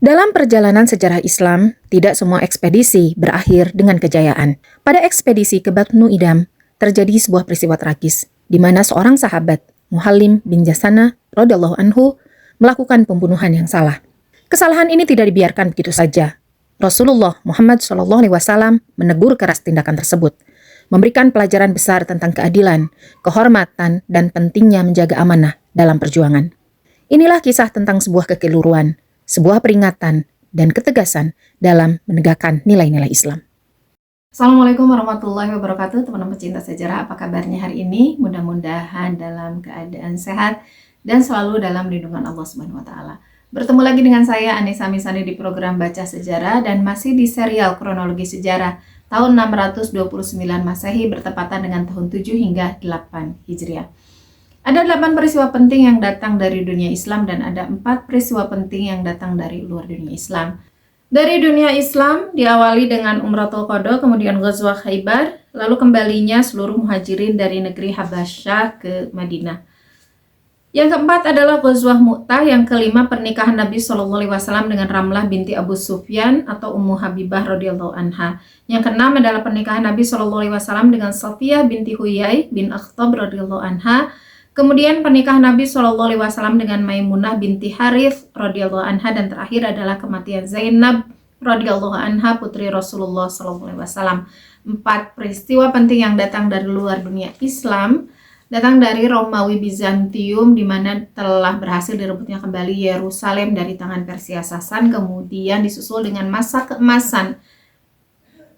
Dalam perjalanan sejarah Islam, tidak semua ekspedisi berakhir dengan kejayaan. Pada ekspedisi ke Batnu Idam, terjadi sebuah peristiwa tragis, di mana seorang sahabat, Muhallim bin Jasana radhiyallahu anhu, melakukan pembunuhan yang salah. Kesalahan ini tidak dibiarkan begitu saja. Rasulullah Muhammad SAW menegur keras tindakan tersebut, memberikan pelajaran besar tentang keadilan, kehormatan, dan pentingnya menjaga amanah dalam perjuangan. Inilah kisah tentang sebuah kekeliruan, sebuah peringatan, dan ketegasan dalam menegakkan nilai-nilai Islam. Assalamualaikum warahmatullahi wabarakatuh, teman-teman pecinta sejarah. Apa kabarnya hari ini? Mudah-mudahan dalam keadaan sehat dan selalu dalam lindungan Allah Subhanahu wa Ta'ala. Bertemu lagi dengan saya Anissa Misani di program Baca Sejarah dan masih di serial kronologi sejarah tahun 629 Masehi bertepatan dengan tahun 7 hingga 8 Hijriah. Ada 8 peristiwa penting yang datang dari dunia Islam dan ada 4 peristiwa penting yang datang dari luar dunia Islam. Dari dunia Islam diawali dengan Umratul Qada, kemudian Ghazwah Khaybar, lalu kembalinya seluruh muhajirin dari negeri Habasyah ke Madinah. Yang keempat adalah Ghazwah Mu'tah, yang kelima pernikahan Nabi SAW dengan Ramlah binti Abu Sufyan atau Ummu Habibah radhiyallahu anha. Yang keenam adalah pernikahan Nabi SAW dengan Safiyah binti Huyai bin Akhtab radhiyallahu anha. Kemudian pernikahan Nabi SAW dengan Maimunah binti Harith radhiyallahu anha, dan terakhir adalah kematian Zainab radhiyallahu anha putri Rasulullah SAW. 4 peristiwa penting yang datang dari luar dunia Islam, datang dari Romawi Bizantium, di mana telah berhasil direbutnya kembali Yerusalem dari tangan Persia Sasan, kemudian disusul dengan masa keemasan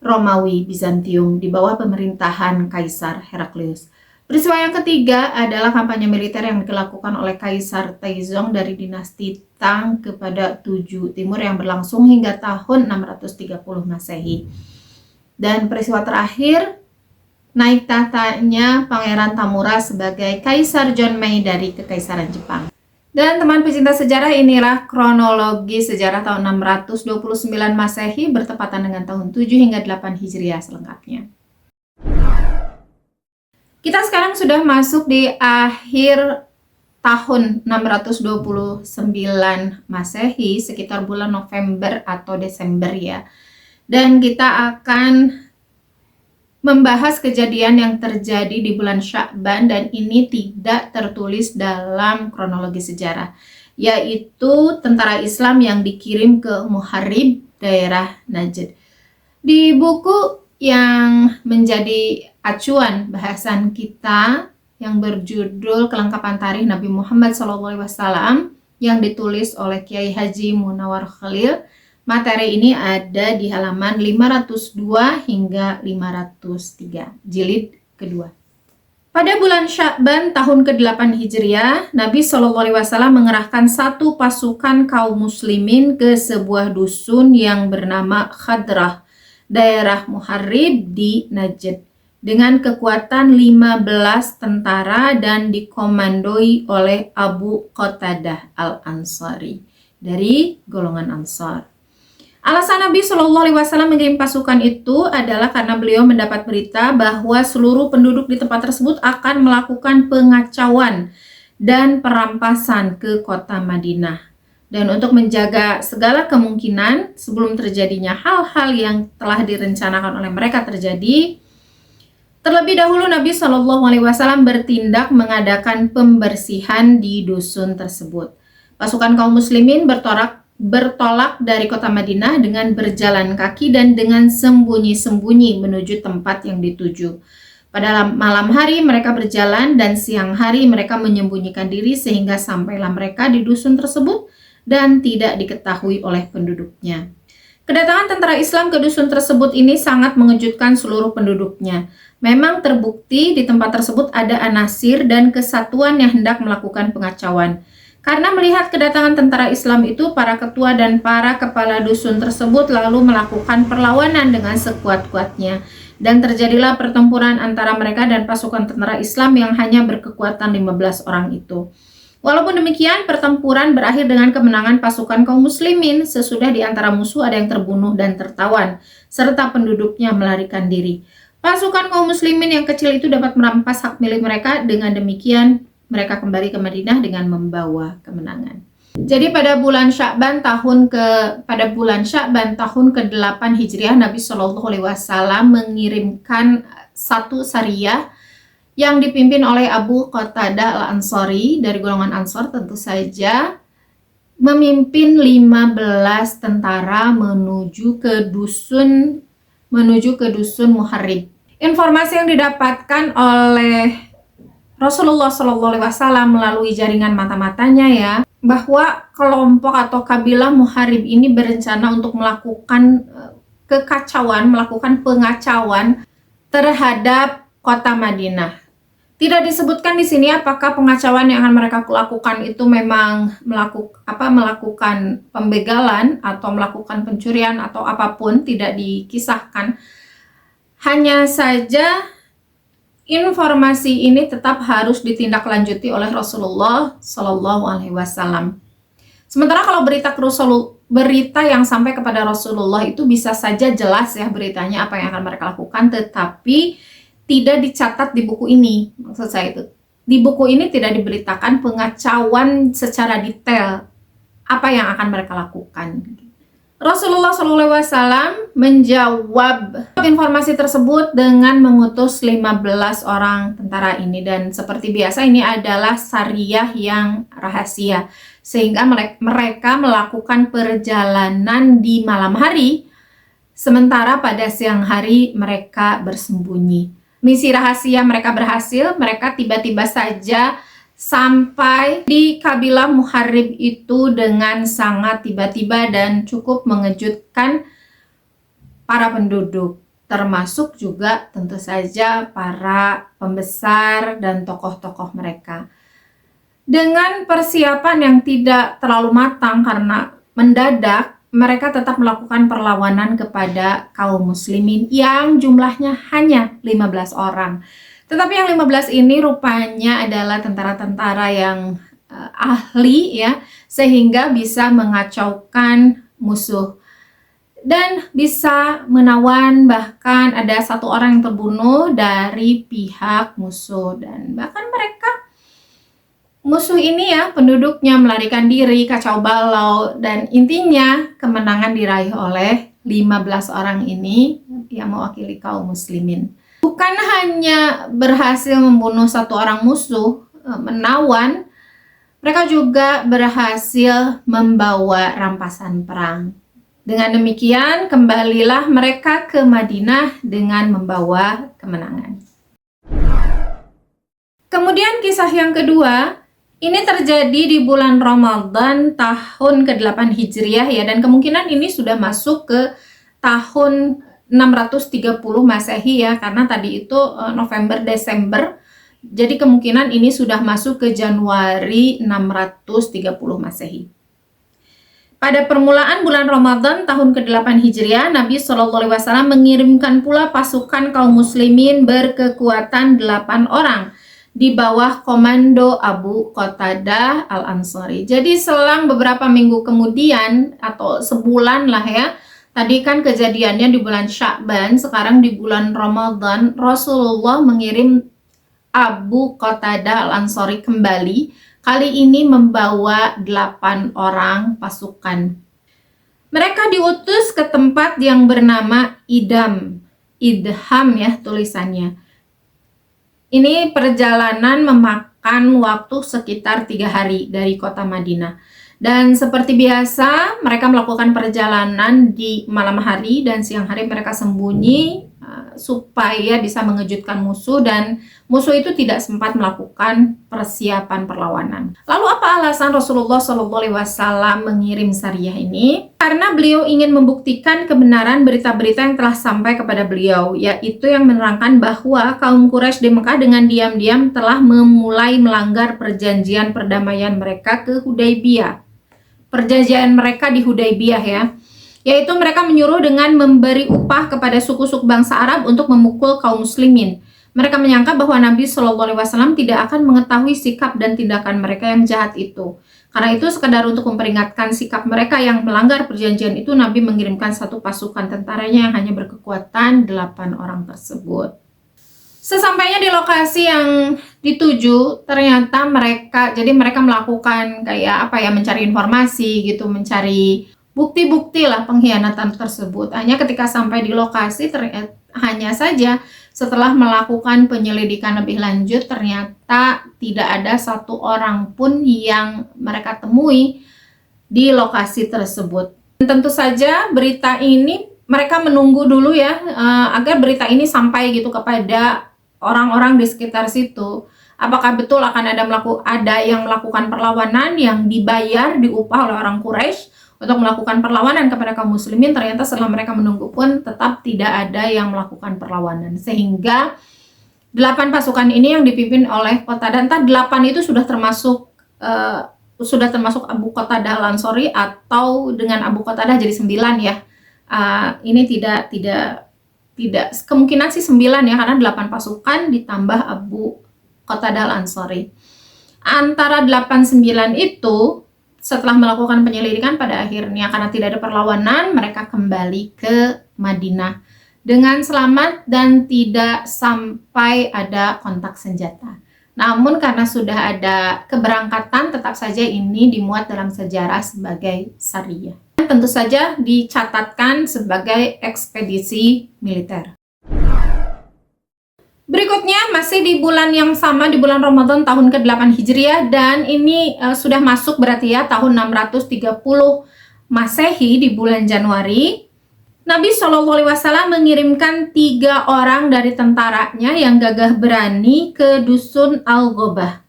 Romawi Bizantium di bawah pemerintahan Kaisar Heraklius. Peristiwa yang ketiga adalah kampanye militer yang dilakukan oleh Kaisar Taizong dari dinasti Tang kepada Tuju Timur yang berlangsung hingga tahun 630 Masehi. Dan peristiwa terakhir, naik tahtanya Pangeran Tamura sebagai Kaisar Jonmei dari Kekaisaran Jepang. Dan teman pecinta sejarah, inilah kronologi sejarah tahun 629 Masehi bertepatan dengan tahun 7 hingga 8 Hijriah selengkapnya. Kita sekarang sudah masuk di akhir tahun 629 Masehi, sekitar bulan November atau Desember ya. Dan kita akan membahas kejadian yang terjadi di bulan Sya'ban, dan ini tidak tertulis dalam kronologi sejarah, yaitu tentara Islam yang dikirim ke Muharib, daerah Najd. Di buku yang menjadi acuan bahasan kita yang berjudul Kelengkapan Tarikh Nabi Muhammad SAW yang ditulis oleh Kiai Haji Munawar Khalil, materi ini ada di halaman 502 hingga 503, jilid kedua. Pada bulan Sya'ban tahun ke-8 Hijriah, Nabi SAW mengerahkan satu pasukan kaum muslimin ke sebuah dusun yang bernama Khadrah, daerah Muharib di Najd, dengan kekuatan 15 tentara dan dikomandoi oleh Abu Qatadah al-Ansari dari golongan Ansar. Alasan Nabi SAW mengirim pasukan itu adalah karena beliau mendapat berita bahwa seluruh penduduk di tempat tersebut akan melakukan pengacauan dan perampasan ke kota Madinah. Dan untuk menjaga segala kemungkinan sebelum terjadinya hal-hal yang telah direncanakan oleh mereka terjadi, terlebih dahulu Nabi SAW bertindak mengadakan pembersihan di dusun tersebut. Pasukan kaum muslimin bertolak dari kota Madinah dengan berjalan kaki dan dengan sembunyi-sembunyi menuju tempat yang dituju. Pada malam hari mereka berjalan dan siang hari mereka menyembunyikan diri sehingga sampailah mereka di dusun tersebut dan tidak diketahui oleh penduduknya. Kedatangan tentara Islam ke dusun tersebut ini sangat mengejutkan seluruh penduduknya. Memang terbukti di tempat tersebut ada anasir dan kesatuan yang hendak melakukan pengacauan. Karena melihat kedatangan tentara Islam itu, para ketua dan para kepala dusun tersebut lalu melakukan perlawanan dengan sekuat-kuatnya. Dan terjadilah pertempuran antara mereka dan pasukan tentara Islam yang hanya berkekuatan 15 orang itu. Walaupun demikian, pertempuran berakhir dengan kemenangan pasukan kaum muslimin. Sesudah di antara musuh ada yang terbunuh dan tertawan, serta penduduknya melarikan diri. Pasukan kaum muslimin yang kecil itu dapat merampas hak milik mereka. Dengan demikian, mereka kembali ke Madinah dengan membawa kemenangan. Jadi pada bulan Sya'ban tahun ke-8 Hijriah, Nabi Shallallahu Alaihi Wasallam mengirimkan satu sariyah yang dipimpin oleh Abu Qatadah Al-Ansari dari golongan Ansor, tentu saja memimpin 15 tentara menuju ke dusun Muharrib. Informasi yang didapatkan oleh Rasulullah SAW melalui jaringan mata-matanya ya, bahwa kelompok atau kabilah Muharrib ini berencana untuk melakukan melakukan pengacauan terhadap kota Madinah. Tidak disebutkan di sini apakah pengacauan yang akan mereka lakukan itu memang melakukan pembegalan atau melakukan pencurian atau apapun, tidak dikisahkan. Hanya saja informasi ini tetap harus ditindaklanjuti oleh Rasulullah Shallallahu Alaihi Wasallam. Sementara kalau berita yang sampai kepada Rasulullah itu bisa saja jelas ya beritanya apa yang akan mereka lakukan, tetapi tidak dicatat di buku ini. Maksud saya itu, di buku ini tidak diberitakan pengacauan secara detail apa yang akan mereka lakukan. Rasulullah SAW menjawab informasi tersebut dengan mengutus 15 orang tentara ini, dan seperti biasa ini adalah sariyah yang rahasia, sehingga mereka melakukan perjalanan di malam hari, sementara pada siang hari mereka bersembunyi. Misi rahasia mereka berhasil, mereka tiba-tiba saja sampai di kabilah Muharrib itu dengan sangat tiba-tiba dan cukup mengejutkan para penduduk, termasuk juga tentu saja para pembesar dan tokoh-tokoh mereka. Dengan persiapan yang tidak terlalu matang karena mendadak, mereka tetap melakukan perlawanan kepada kaum muslimin yang jumlahnya hanya 15 orang. Tetapi yang 15 ini rupanya adalah tentara-tentara yang ahli ya, sehingga bisa mengacaukan musuh dan bisa menawan, bahkan ada satu orang yang terbunuh dari pihak musuh, dan bahkan musuh ini ya, penduduknya melarikan diri, kacau balau, dan intinya kemenangan diraih oleh 15 orang ini yang mewakili kaum muslimin. Bukan hanya berhasil membunuh satu orang musuh, menawan, mereka juga berhasil membawa rampasan perang. Dengan demikian, kembalilah mereka ke Madinah dengan membawa kemenangan. Kemudian kisah yang kedua, ini terjadi di bulan Ramadan tahun ke-8 Hijriah ya, dan kemungkinan ini sudah masuk ke tahun 630 Masehi ya, karena tadi itu November Desember. Jadi kemungkinan ini sudah masuk ke Januari 630 Masehi. Pada permulaan bulan Ramadan tahun ke-8 Hijriah, Nabi SAW mengirimkan pula pasukan kaum muslimin berkekuatan 8 orang di bawah komando Abu Qatadah Al-Ansari. Jadi selang beberapa minggu kemudian atau sebulan lah ya, tadi kan kejadiannya di bulan Sya'ban, sekarang di bulan Ramadan, Rasulullah mengirim Abu Qatadah Al-Ansari kembali, kali ini membawa 8 orang pasukan. Mereka diutus ke tempat yang bernama Idham ya tulisannya. Ini perjalanan memakan waktu sekitar 3 hari dari kota Madinah. Dan seperti biasa, mereka melakukan perjalanan di malam hari dan siang hari mereka sembunyi supaya bisa mengejutkan musuh, dan musuh itu tidak sempat melakukan persiapan perlawanan. Lalu apa alasan Rasulullah SAW mengirim sariyah ini? Karena beliau ingin membuktikan kebenaran berita-berita yang telah sampai kepada beliau, yaitu yang menerangkan bahwa kaum Quraisy di Mekah dengan diam-diam telah memulai melanggar perjanjian perdamaian mereka ke Hudaybiyah. Perjanjian mereka di Hudaybiyah ya, yaitu mereka menyuruh dengan memberi upah kepada suku-suku bangsa Arab untuk memukul kaum muslimin. Mereka menyangka bahwa Nabi SAW tidak akan mengetahui sikap dan tindakan mereka yang jahat itu. Karena itu, sekadar untuk memperingatkan sikap mereka yang melanggar perjanjian itu, Nabi mengirimkan satu pasukan tentaranya yang hanya berkekuatan 8 orang tersebut. Sesampainya di lokasi yang dituju, ternyata mereka melakukan kayak apa ya, mencari informasi gitu, mencari bukti-bukti lah pengkhianatan tersebut. Hanya ketika sampai di lokasi, hanya saja setelah melakukan penyelidikan lebih lanjut, ternyata tidak ada satu orang pun yang mereka temui di lokasi tersebut. Dan tentu saja berita ini mereka menunggu dulu ya, agar berita ini sampai gitu kepada orang-orang di sekitar situ. Apakah betul akan ada yang melakukan perlawanan yang dibayar, diupah oleh orang Quraisy untuk melakukan perlawanan kepada kaum muslimin? Ternyata setelah mereka menunggu pun tetap tidak ada yang melakukan perlawanan, sehingga 8 pasukan ini yang dipimpin oleh Qatadah. Entah 8 itu sudah termasuk Abu Qatadah Al-Ansori atau dengan Abu Qatadah jadi 9 ya. Ini tidak kemungkinan sih 9 ya, karena 8 pasukan ditambah Abu Qatadah Al-Ansori. Antara 8-9 itu setelah melakukan penyelidikan, pada akhirnya karena tidak ada perlawanan, mereka kembali ke Madinah dengan selamat dan tidak sampai ada kontak senjata. Namun karena sudah ada keberangkatan, tetap saja ini dimuat dalam sejarah sebagai Sariyah. Tentu saja dicatatkan sebagai ekspedisi militer. Berikutnya masih di bulan yang sama, di bulan Ramadan tahun ke-8 Hijriah, dan ini sudah masuk berarti ya tahun 630 Masehi di bulan Januari. Nabi SAW mengirimkan 3 orang dari tentaranya yang gagah berani ke dusun Al-Ghobah.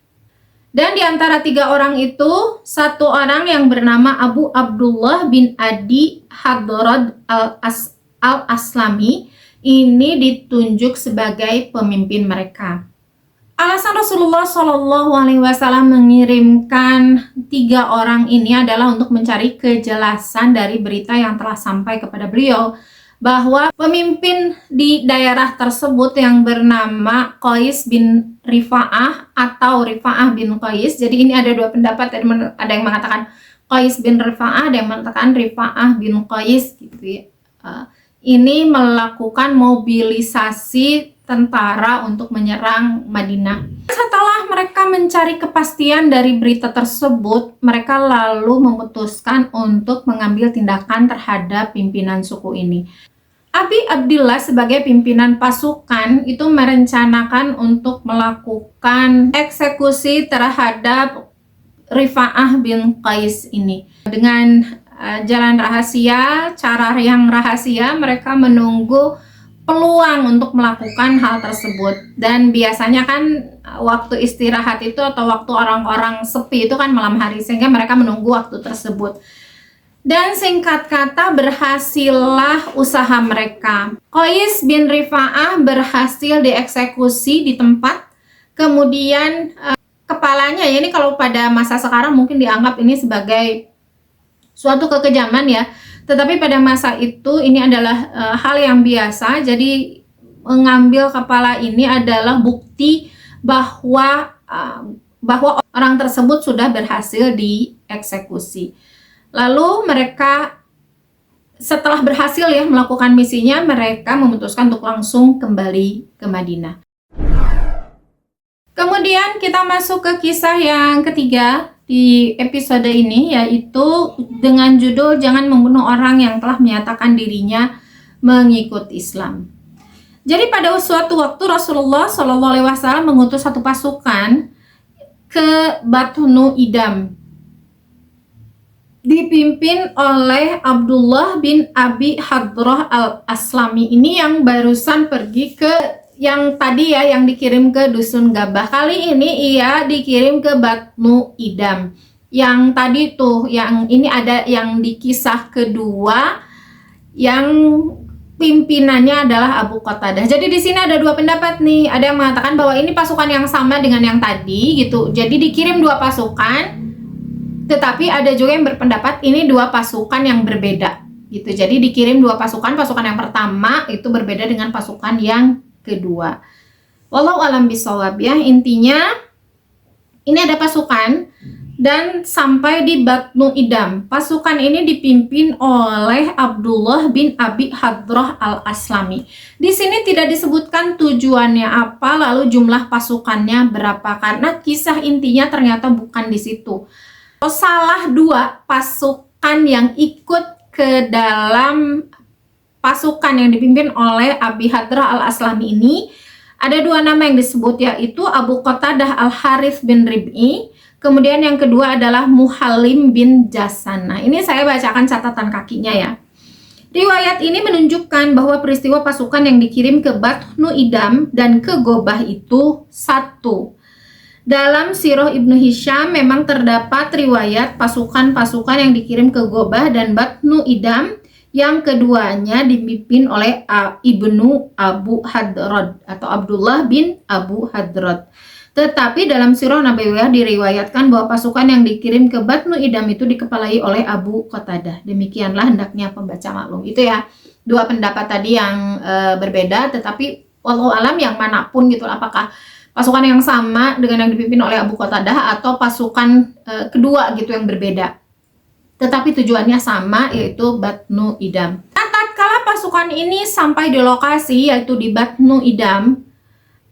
Dan di antara 3 orang itu, 1 orang yang bernama Abu Abdullah bin Adi Hadrad al-Aslami ini ditunjuk sebagai pemimpin mereka. Alasan Rasulullah SAW mengirimkan 3 orang ini adalah untuk mencari kejelasan dari berita yang telah sampai kepada beliau, bahwa pemimpin di daerah tersebut yang bernama Qais bin Rifa'ah atau Rifa'ah bin Qais. Jadi ini ada 2 pendapat, ada yang mengatakan Qais bin Rifa'ah, ada yang mengatakan Rifa'ah bin Qais gitu ya. Ini melakukan mobilisasi tentara untuk menyerang Madinah. Setelah mereka mencari kepastian dari berita tersebut, mereka lalu memutuskan untuk mengambil tindakan terhadap pimpinan suku ini. Abi Abdillah sebagai pimpinan pasukan itu merencanakan untuk melakukan eksekusi terhadap Rifa'ah bin Qais ini. Dengan jalan rahasia, cara yang rahasia, mereka menunggu peluang untuk melakukan hal tersebut. Dan biasanya kan waktu istirahat itu atau waktu orang-orang sepi itu kan malam hari, sehingga mereka menunggu waktu tersebut. Dan singkat kata, berhasillah usaha mereka. Qais bin Rifa'ah berhasil dieksekusi di tempat. Kemudian kepalanya, ya ini kalau pada masa sekarang mungkin dianggap ini sebagai suatu kekejaman ya, tetapi pada masa itu ini adalah hal yang biasa. Jadi mengambil kepala ini adalah bukti bahwa orang tersebut sudah berhasil dieksekusi. Lalu mereka setelah berhasil ya melakukan misinya, mereka memutuskan untuk langsung kembali ke Madinah. Kemudian kita masuk ke kisah yang ketiga di episode ini, yaitu dengan judul Jangan Membunuh Orang yang Telah Menyatakan Dirinya Mengikut Islam. Jadi pada suatu waktu Rasulullah SAW mengutus satu pasukan ke Batnu Idam, dipimpin oleh Abdullah bin Abi Hadrah al-Aslami ini yang barusan pergi ke yang tadi ya, yang dikirim ke dusun Gabah. Kali ini ia dikirim ke Batnu Idam. Yang tadi tuh, yang ini ada yang di kisah kedua yang pimpinannya adalah Abu Qatadah. Jadi di sini ada 2 pendapat nih. Ada yang mengatakan bahwa ini pasukan yang sama dengan yang tadi gitu. Jadi dikirim 2 pasukan, tetapi ada juga yang berpendapat ini 2 pasukan yang berbeda gitu. Jadi dikirim 2 pasukan yang pertama itu berbeda dengan pasukan yang kedua. Wallahu alam bisawab ya. Intinya ini ada pasukan dan sampai di Batnu Idam. Pasukan ini dipimpin oleh Abdullah bin Abi Hadrah al-Aslami. Di sini tidak disebutkan tujuannya apa, lalu jumlah pasukannya berapa, karena kisah intinya ternyata bukan di situ. Salah dua pasukan yang ikut ke dalam pasukan yang dipimpin oleh Abi Hadrah al-Aslami ini, ada dua nama yang disebut, yaitu Abu Qatadah al-Harith bin Rib'i. Kemudian yang kedua adalah Muhallim bin Jasana. Ini saya bacakan catatan kakinya ya. Riwayat ini menunjukkan bahwa peristiwa pasukan yang dikirim ke Batnu Idam dan ke Gobah itu satu. Dalam Sirah Ibnu Hisham memang terdapat riwayat pasukan-pasukan yang dikirim ke Gobah dan Batnu Idam, yang keduanya dipimpin oleh Ibnu Abu Hadrad atau Abdullah bin Abu Hadrad. Tetapi dalam Sirah Nabawiyah diriwayatkan bahwa pasukan yang dikirim ke Batnu Idam itu dikepalai oleh Abu Qatadah. Demikianlah hendaknya pembaca maklum. Itu ya, dua pendapat tadi yang berbeda, tetapi wallahu alam yang manapun gitu, apakah pasukan yang sama dengan yang dipimpin oleh Abu Qatadah atau pasukan kedua gitu yang berbeda. Tetapi tujuannya sama, yaitu Batnu Idam. Tatkala pasukan ini sampai di lokasi, yaitu di Batnu Idam,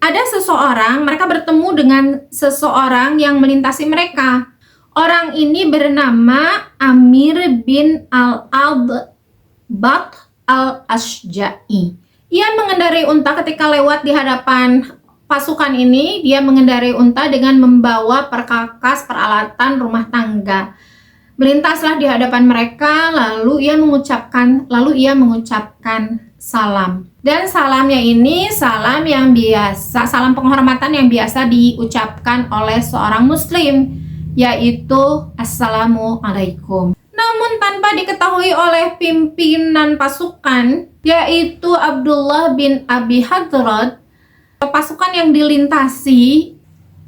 ada seseorang, mereka bertemu dengan seseorang yang melintasi mereka. Orang ini bernama Amir bin Al-Adbat Al-Ashja'i. Ia mengendarai unta. Ketika lewat di hadapan pasukan ini, dia mengendarai unta dengan membawa perkakas peralatan rumah tangga. Melintaslah di hadapan mereka, lalu ia mengucapkan salam. Dan salamnya ini salam yang biasa, salam penghormatan yang biasa diucapkan oleh seorang muslim, yaitu Assalamualaikum. Namun tanpa diketahui oleh pimpinan pasukan, yaitu Abdullah bin Abi Hadrad, pasukan yang dilintasi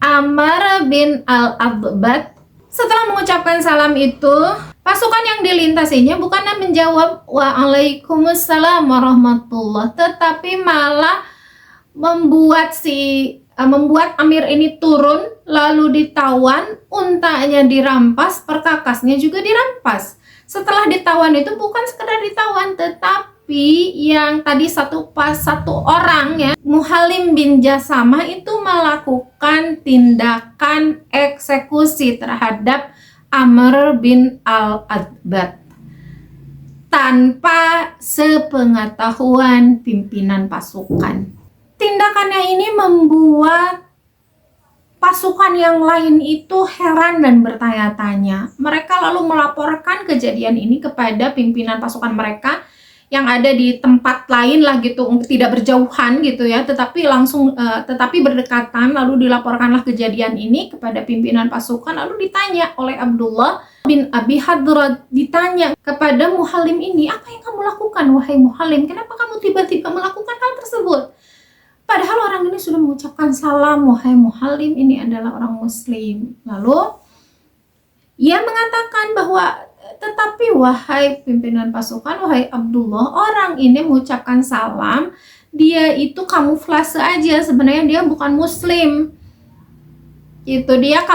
Amr bin Al-Adbat, setelah mengucapkan salam itu, pasukan yang dilintasinya bukanlah menjawab Waalaikumsalam warahmatullah, tetapi malah membuat Amir ini turun, lalu ditawan, untanya dirampas, perkakasnya juga dirampas. Setelah ditawan itu bukan sekedar ditawan, tetapi yang tadi satu orang ya, Muhallim bin Jasama itu melakukan tindakan eksekusi terhadap Amr bin Al-Adbat tanpa sepengetahuan pimpinan pasukan. Tindakannya ini membuat pasukan yang lain itu heran dan bertanya-tanya. Mereka lalu melaporkan kejadian ini kepada pimpinan pasukan mereka yang ada di tempat lain lah gitu, tidak berjauhan gitu ya, tetapi berdekatan. Lalu dilaporkanlah kejadian ini kepada pimpinan pasukan, lalu ditanya oleh Abdullah bin Abi Hadrad, ditanya kepada Muhallim ini, apa yang kamu lakukan wahai Muhallim, kenapa kamu tiba-tiba melakukan hal tersebut? Padahal orang ini sudah mengucapkan salam, wahai Muhallim, ini adalah orang muslim. Lalu ia mengatakan bahwa tetapi wahai pimpinan pasukan, wahai Abdullah, orang ini mengucapkan salam, dia itu kamuflase aja, sebenarnya dia bukan muslim. Itu dia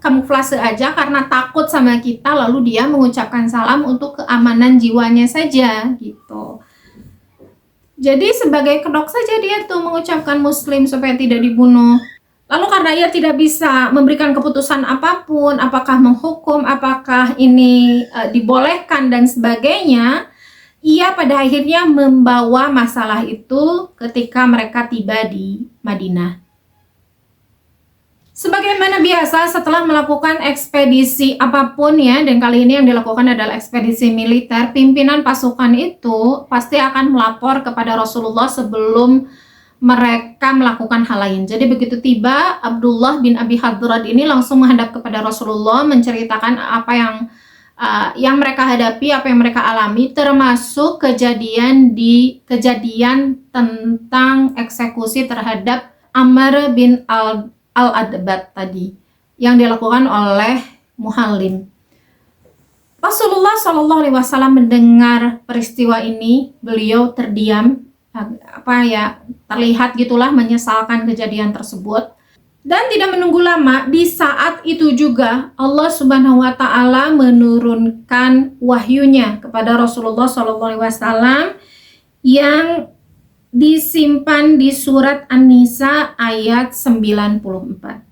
kamuflase aja karena takut sama kita, lalu dia mengucapkan salam untuk keamanan jiwanya saja gitu. Jadi sebagai kedok saja dia tuh mengucapkan muslim supaya tidak dibunuh. Lalu karena ia tidak bisa memberikan keputusan apapun, apakah menghukum, apakah ini dibolehkan dan sebagainya, ia pada akhirnya membawa masalah itu ketika mereka tiba di Madinah. Sebagaimana biasa setelah melakukan ekspedisi apapun ya, dan kali ini yang dilakukan adalah ekspedisi militer, pimpinan pasukan itu pasti akan melapor kepada Rasulullah sebelum mereka melakukan hal lain. Jadi begitu tiba, Abdullah bin Abi Hadrad ini langsung menghadap kepada Rasulullah, menceritakan apa yang mereka hadapi, apa yang mereka alami, termasuk kejadian tentang eksekusi terhadap Amr bin Al-Adbat tadi yang dilakukan oleh Muhallim. Rasulullah SAW mendengar peristiwa ini, beliau terdiam, terlihat gitulah menyesalkan kejadian tersebut. Dan tidak menunggu lama, di saat itu juga Allah Subhanahu wa taala menurunkan wahyunya kepada Rasulullah SAW yang disimpan di surat An-Nisa ayat 94.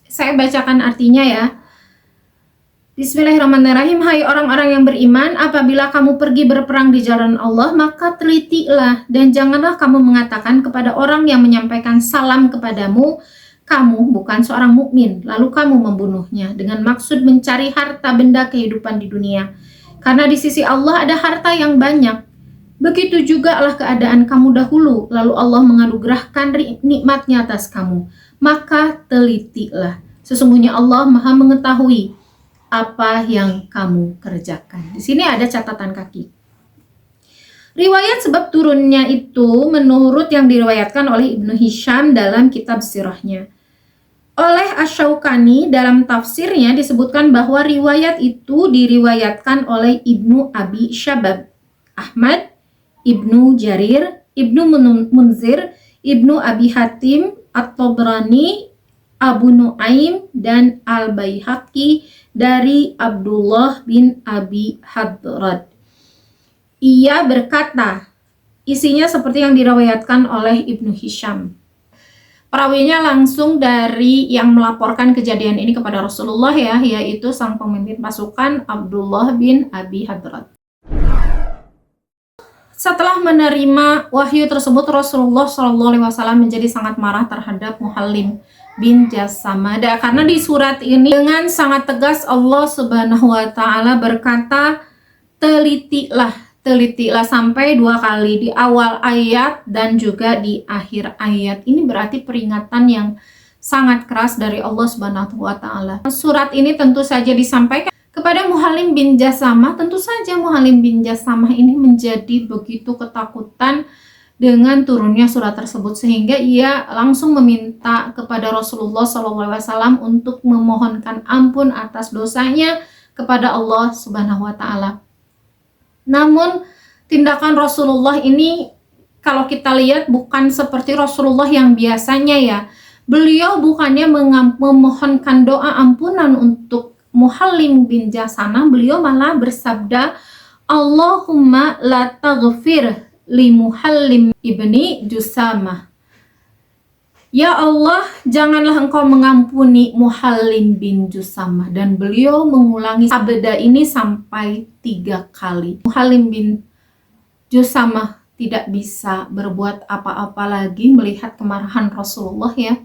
Saya bacakan artinya ya. Bismillahirrahmanirrahim. Hai orang-orang yang beriman, apabila kamu pergi berperang di jalan Allah, maka telitilah dan janganlah kamu mengatakan kepada orang yang menyampaikan salam kepadamu, kamu bukan seorang mukmin, lalu kamu membunuhnya dengan maksud mencari harta benda kehidupan di dunia. Karena di sisi Allah ada harta yang banyak. Begitu juga lah keadaan kamu dahulu, lalu Allah menganugerahkan nikmatnya atas kamu. Maka telitilah. Sesungguhnya Allah Maha mengetahui apa yang kamu kerjakan. Di sini ada catatan kaki. Riwayat sebab turunnya itu menurut yang diriwayatkan oleh Ibnu Hisham dalam kitab sirahnya. Oleh Asy-Syaukani dalam tafsirnya disebutkan bahwa riwayat itu diriwayatkan oleh Ibnu Abi Syabab, Ahmad, Ibnu Jarir, Ibnu Munzir, Ibnu Abi Hatim, At-Tabrani, Abu Nuaim, dan Al-Baihaqi dari Abdullah bin Abi Hadrat. Ia berkata, isinya seperti yang diriwayatkan oleh Ibnu Hisham. Perawinya langsung dari yang melaporkan kejadian ini kepada Rasulullah ya, yaitu sang pemimpin pasukan Abdullah bin Abi Hadrat. Setelah menerima wahyu tersebut, Rasulullah SAW menjadi sangat marah terhadap Muhallim bin Jasamada, karena di surat ini dengan sangat tegas Allah Subhanahu wa taala berkata, telitilah sampai 2 kali, di awal ayat dan juga di akhir ayat. Ini berarti peringatan yang sangat keras dari Allah Subhanahu wa taala. Surat ini tentu saja disampaikan kepada Muhallim bin Jasamah. Tentu saja Muhallim bin Jasamah ini menjadi begitu ketakutan dengan turunnya surat tersebut, sehingga ia langsung meminta kepada Rasulullah SAW untuk memohonkan ampun atas dosanya kepada Allah Subhanahu wa taala. Namun tindakan Rasulullah ini kalau kita lihat bukan seperti Rasulullah yang biasanya ya. Beliau bukannya memohonkan doa ampunan untuk Muhallim bin Jasamah, beliau malah bersabda, Allahumma la taghfir li Muhallim ibni Jasamah. Ya Allah, janganlah engkau mengampuni Muhallim bin Jasamah. Dan beliau mengulangi sabda ini sampai 3 kali. Muhallim bin Jasamah tidak bisa berbuat apa-apa lagi melihat kemarahan Rasulullah ya.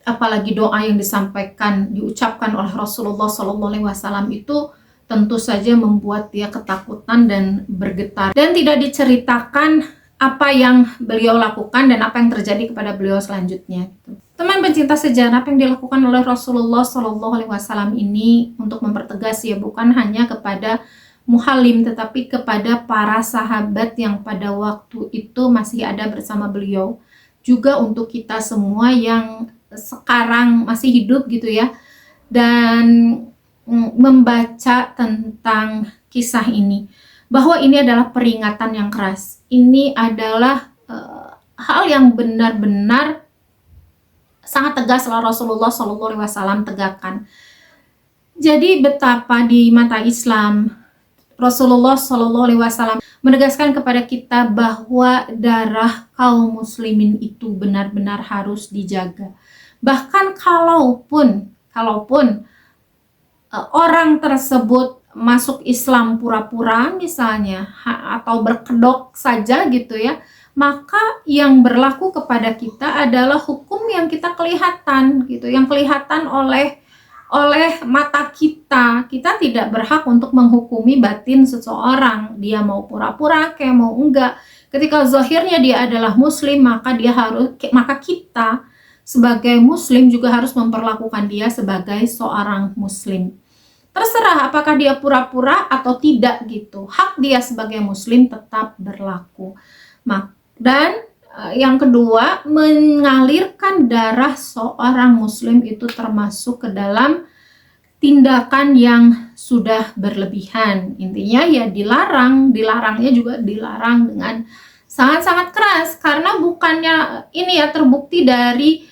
Apalagi doa yang diucapkan oleh Rasulullah SAW itu tentu saja membuat dia ketakutan dan bergetar. Dan tidak diceritakan apa yang beliau lakukan dan apa yang terjadi kepada beliau selanjutnya. Teman pencinta sejarah, apa yang dilakukan oleh Rasulullah SAW ini untuk mempertegas ya, bukan hanya kepada Muhallim tetapi kepada para sahabat yang pada waktu itu masih ada bersama beliau. Juga untuk kita semua yang sekarang masih hidup gitu ya, dan membaca tentang kisah ini, bahwa ini adalah peringatan yang keras. Ini adalah hal yang benar-benar sangat tegas Rasulullah SAW tegakkan. Jadi betapa di mata Islam Rasulullah SAW menegaskan kepada kita bahwa darah kaum muslimin itu benar-benar harus dijaga. Bahkan kalaupun orang tersebut masuk Islam pura-pura misalnya atau berkedok saja gitu ya, maka yang berlaku kepada kita adalah hukum yang kita kelihatan gitu, yang kelihatan oleh mata kita. Kita tidak berhak untuk menghukumi batin seseorang, dia mau pura-pura kayak mau enggak. Ketika zahirnya dia adalah muslim, maka kita sebagai muslim juga harus memperlakukan dia sebagai seorang muslim. Terserah apakah dia pura-pura atau tidak gitu. Hak dia sebagai muslim tetap berlaku. Dan yang kedua, mengalirkan darah seorang muslim itu termasuk ke dalam tindakan yang sudah berlebihan. Intinya ya dilarangnya juga dilarang dengan sangat-sangat keras, karena bukannya ini ya terbukti dari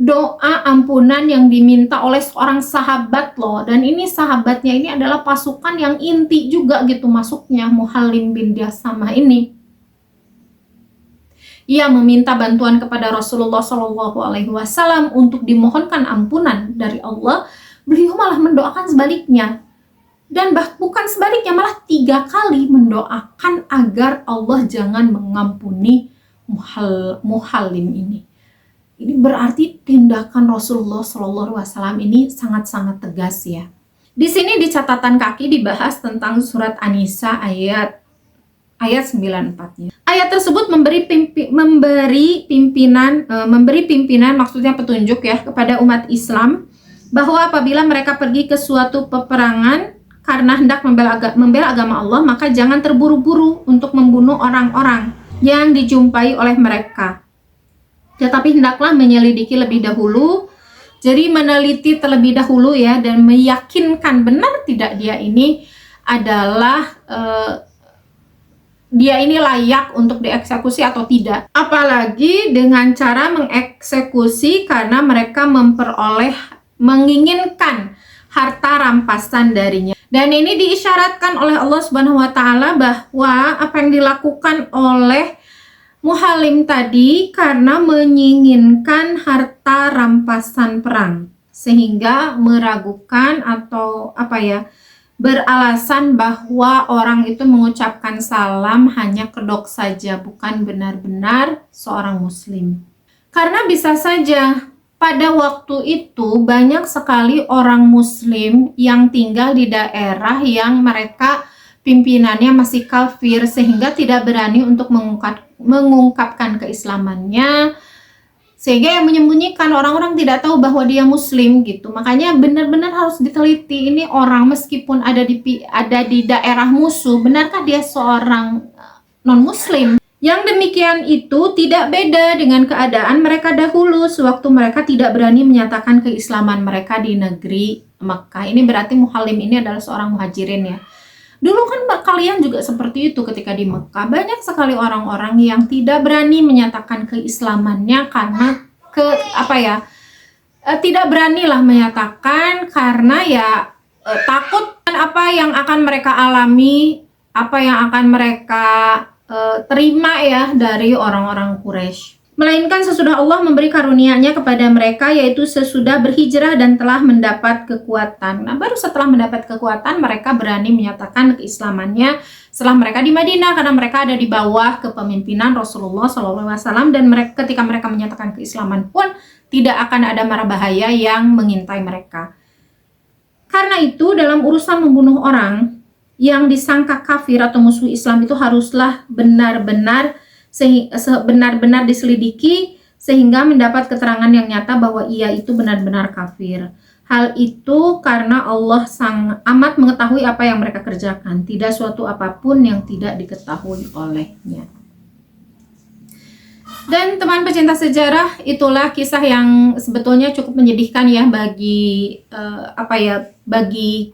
doa ampunan yang diminta oleh seorang sahabat loh, dan ini sahabatnya ini adalah pasukan yang inti juga gitu masuknya, Muhallim bin Jasamah ini. Ia meminta bantuan kepada Rasulullah Shallallahu Alaihi Wasallam untuk dimohonkan ampunan dari Allah. Beliau malah mendoakan sebaliknya, dan bukan sebaliknya, malah 3 kali mendoakan agar Allah jangan mengampuni Muhallim ini. Ini berarti tindakan Rasulullah SAW ini sangat-sangat tegas ya. Di sini di catatan kaki dibahas tentang surat An-Nisa ayat 94-nya. Ayat tersebut memberi pimpinan maksudnya petunjuk ya kepada umat Islam bahwa apabila mereka pergi ke suatu peperangan karena hendak membela agama Allah, maka jangan terburu-buru untuk membunuh orang-orang yang dijumpai oleh mereka. Tetapi hendaklah menyelidiki lebih dahulu, jadi meneliti terlebih dahulu ya, dan meyakinkan benar tidak dia ini adalah dia ini layak untuk dieksekusi atau tidak. Apalagi dengan cara mengeksekusi karena mereka menginginkan harta rampasan darinya. Dan ini diisyaratkan oleh Allah Subhanahu wa taala bahwa apa yang dilakukan oleh Muhallim tadi karena menginginkan harta rampasan perang, sehingga meragukan atau beralasan bahwa orang itu mengucapkan salam hanya kedok saja, bukan benar-benar seorang muslim. Karena bisa saja pada waktu itu banyak sekali orang muslim yang tinggal di daerah yang mereka pimpinannya masih kafir, sehingga tidak berani untuk mengungkapkan keislamannya, sehingga yang menyembunyikan, orang-orang tidak tahu bahwa dia muslim gitu. Makanya benar-benar harus diteliti ini orang meskipun ada di daerah musuh, benarkah dia seorang non muslim? Yang demikian itu tidak beda dengan keadaan mereka dahulu sewaktu mereka tidak berani menyatakan keislaman mereka di negeri Mekah. Ini berarti Muhallim ini adalah seorang muhajirin ya. Dulu kan kalian juga seperti itu ketika di Mekah. Banyak sekali orang-orang yang tidak berani menyatakan keislamannya karena tidak beranilah menyatakan karena takut apa yang akan mereka alami, apa yang akan mereka terima ya dari orang-orang Quraisy. Melainkan sesudah Allah memberi karunia-Nya kepada mereka, yaitu sesudah berhijrah dan telah mendapat kekuatan. Nah, baru setelah mendapat kekuatan mereka berani menyatakan keislamannya setelah mereka di Madinah, karena mereka ada di bawah kepemimpinan Rasulullah SAW, dan ketika mereka menyatakan keislaman pun tidak akan ada mara bahaya yang mengintai mereka. Karena itu dalam urusan membunuh orang yang disangka kafir atau musuh Islam itu haruslah benar-benar diselidiki sehingga mendapat keterangan yang nyata bahwa ia itu benar-benar kafir. Hal itu karena Allah amat mengetahui apa yang mereka kerjakan, tidak suatu apapun yang tidak diketahui olehnya. Dan teman pecinta sejarah, itulah kisah yang sebetulnya cukup menyedihkan ya bagi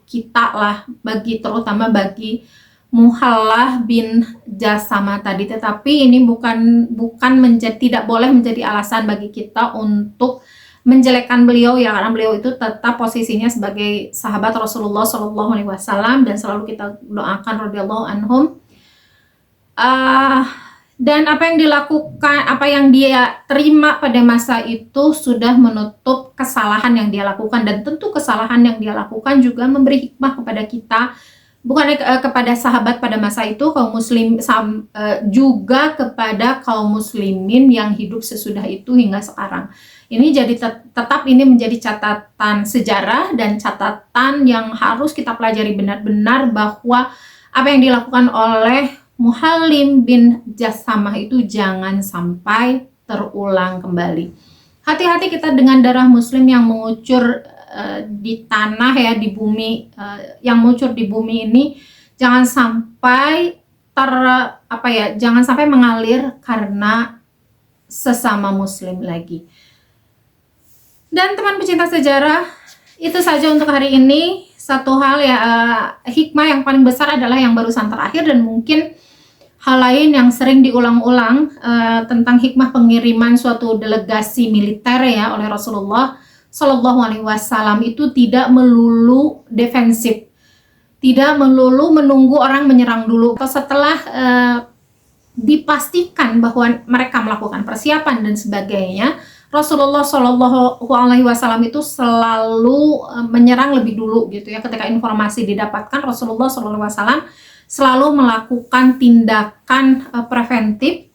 kita lah, terutama bagi Muhallim bin Jasamah tadi. Tetapi ini tidak boleh menjadi alasan bagi kita untuk menjelekkan beliau ya, karena beliau itu tetap posisinya sebagai sahabat Rasulullah SAW dan selalu kita doakan radhiyallahu anhum. Dan apa yang dilakukan, apa yang dia terima pada masa itu sudah menutup kesalahan yang dia lakukan, dan tentu kesalahan yang dia lakukan juga memberi hikmah kepada kita, bukan kepada sahabat pada masa itu, kaum muslim, juga kepada kaum muslimin yang hidup sesudah itu hingga sekarang. Ini jadi tetap ini menjadi catatan sejarah dan catatan yang harus kita pelajari benar-benar, bahwa apa yang dilakukan oleh Muhallim bin Jasamah itu jangan sampai terulang kembali. Hati-hati kita dengan darah muslim yang mengucur di tanah ya, di bumi, yang mengucur di bumi ini, jangan sampai jangan sampai mengalir karena sesama muslim lagi. Dan teman pecinta sejarah, itu saja untuk hari ini. Satu hal ya, hikmah yang paling besar adalah yang barusan terakhir, dan mungkin hal lain yang sering diulang-ulang tentang hikmah pengiriman suatu delegasi militer ya oleh Rasulullah Shallallahu Alaihi Wasallam itu tidak melulu defensif, tidak melulu menunggu orang menyerang dulu atau setelah dipastikan bahwa mereka melakukan persiapan dan sebagainya. Rasulullah Shallallahu Alaihi Wasallam itu selalu menyerang lebih dulu gitu ya. Ketika informasi didapatkan, Rasulullah Shallallahu Alaihi Wasallam selalu melakukan tindakan preventif,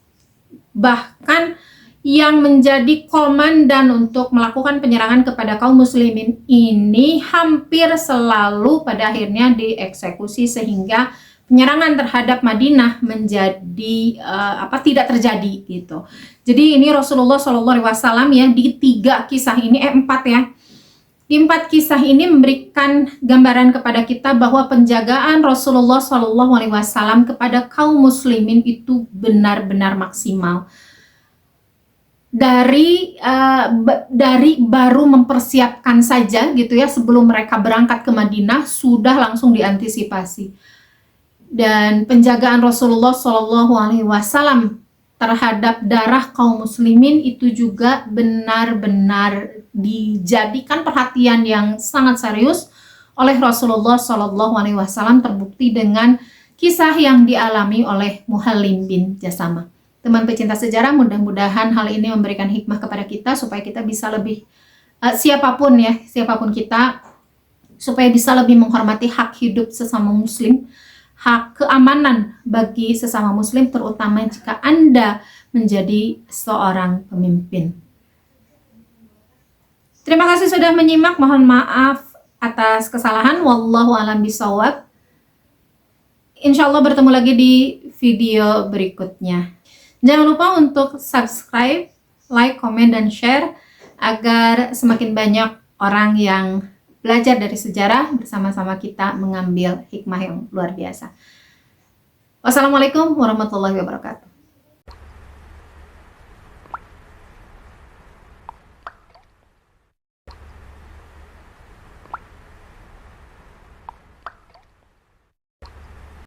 bahkan yang menjadi komandan untuk melakukan penyerangan kepada kaum muslimin ini hampir selalu pada akhirnya dieksekusi, sehingga penyerangan terhadap Madinah menjadi tidak terjadi gitu. Jadi ini Rasulullah Shallallahu Alaihi Wasallam ya di 3 kisah ini 4 ya. Di 4 kisah ini memberikan gambaran kepada kita bahwa penjagaan Rasulullah Shallallahu Alaihi Wasallam kepada kaum muslimin itu benar-benar maksimal. Dari baru mempersiapkan saja gitu ya, sebelum mereka berangkat ke Madinah sudah langsung diantisipasi. Dan penjagaan Rasulullah Shallallahu Alaihi Wasallam terhadap darah kaum muslimin itu juga benar-benar dijadikan perhatian yang sangat serius oleh Rasulullah Shallallahu Alaihi Wasallam, terbukti dengan kisah yang dialami oleh Muhallim bin Jasama. Teman pecinta sejarah, mudah-mudahan hal ini memberikan hikmah kepada kita supaya kita bisa lebih siapapun kita, supaya bisa lebih menghormati hak hidup sesama muslim, hak keamanan bagi sesama muslim, terutama jika Anda menjadi seorang pemimpin. Terima kasih sudah menyimak, mohon maaf atas kesalahan. Wallahu a'lam bishawab. Insya Allah bertemu lagi di video berikutnya. Jangan lupa untuk subscribe, like, komen, dan share agar semakin banyak orang yang belajar dari sejarah bersama-sama kita mengambil hikmah yang luar biasa. Wassalamualaikum warahmatullahi wabarakatuh.